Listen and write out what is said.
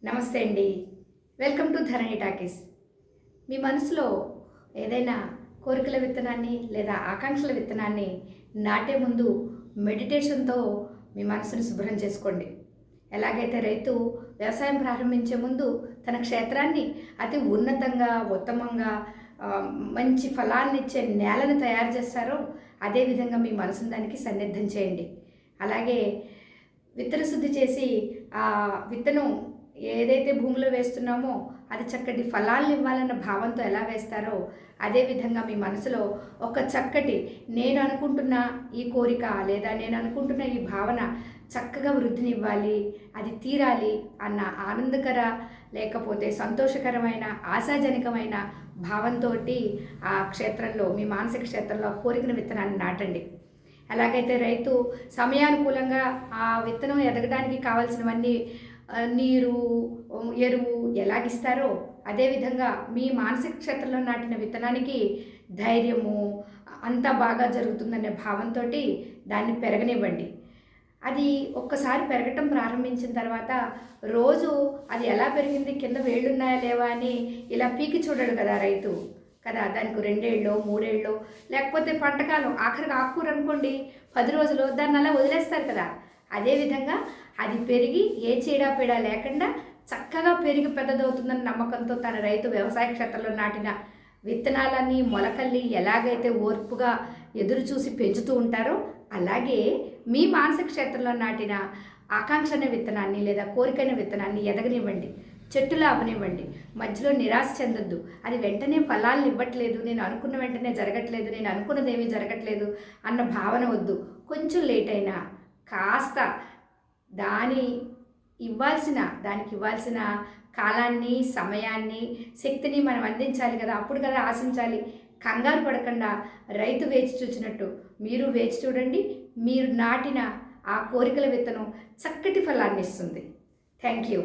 నమస్తే అండి. Welcome to Dharani talkies. మీ మనసులో ఏదైనా కోరికల విత్తనాన్ని లేదా ఆకాంక్షల విత్తనాన్ని నాటే ముందు మెడిటేషన్‌తో మీ మనసుని శుభ్రం చేసుకోండి. ఎలాగైతే రైతు వ్యవసాయం ప్రారంభించే ముందు తన క్షేత్రాన్ని అతి ఉన్నతంగా, ఉత్తమంగా మంచి ఫలాన్నిచ్చే నేలను తయారు చేస్తారో, అదేవిధంగా మీ మనసుని దానికి సన్నిద్ధం చేయండి. అలాగే విత్తన శుద్ధి చేసి ఆ విత్తనం ఏదైతే భూమిలో వేస్తున్నామో అది చక్కటి ఫలాలను ఇవ్వాలన్న భావంతో ఎలా వేస్తారో అదేవిధంగా మీ మనసులో ఒక చక్కటి నేను అనుకుంటున్న ఈ కోరిక లేదా నేను అనుకుంటున్న ఈ భావన చక్కగా వృద్ధినివ్వాలి, అది తీరాలి అన్న ఆనందకర లేకపోతే సంతోషకరమైన ఆశాజనకమైన భావంతో ఆ క్షేత్రంలో మీ మానసిక క్షేత్రంలో కోరికన విత్తనాన్ని నాటండి. ఎలాగైతే రైతు సమయానుకూలంగా ఆ విత్తనం ఎదగడానికి కావాల్సినవన్నీ నీరు, ఎరువు ఎలాగిస్తారో అదేవిధంగా మీ మానసిక క్షేత్రంలో నాటిన విత్తనానికి ధైర్యము అంతా బాగా జరుగుతుందనే భావంతో దాన్ని పెరగనివ్వండి. అది ఒక్కసారి పెరగటం ప్రారంభించిన తర్వాత రోజు అది ఎలా పెరిగింది, కింద వేళ్ళున్నాయా లేవా అని ఇలా పీకి చూడడు కదా రైతు కదా. దానికి 2 ఏళ్ళో 3 ఏళ్ళో లేకపోతే పంటకాలం ఆఖరికి ఆకుకూర అనుకోండి 10 రోజులు దాన్ని అలా వదిలేస్తారు కదా. అదేవిధంగా అది పెరిగి ఏ చీడపీడా లేకుండా చక్కగా పెరిగి పెద్దదవుతుందని నమ్మకంతో తన రైతు వ్యవసాయ క్షేత్రంలో నాటిన విత్తనాలన్నీ మొలకల్ని ఎలాగైతే ఓర్పుగా ఎదురు చూసి పెంచుతూ ఉంటారో అలాగే మీ మానసిక క్షేత్రంలో నాటిన ఆకాంక్షణ విత్తనాన్ని లేదా కోరికైన విత్తనాన్ని ఎదగనివ్వండి, చెట్టులా అవనివ్వండి. మధ్యలో నిరాశ చెందొద్దు. అది వెంటనే ఫలాలను ఇవ్వట్లేదు, నేను అనుకున్న వెంటనే జరగట్లేదు, నేను అనుకున్నదేమీ జరగట్లేదు అన్న భావన వద్దు. కొంచెం లేట్ అయినా కాస్త దానికి ఇవ్వాల్సిన కాలాన్ని, సమయాన్ని, శక్తిని మనం అందించాలి కదా. అప్పుడు కదా ఆశించాలి. కంగారు పడకుండా రైతు వేచి చూచినట్టు మీరు వేచి చూడండి. మీరు నాటిన ఆ కోరికల విత్తనం చక్కటి ఫలాన్ని ఇస్తుంది. Thank you.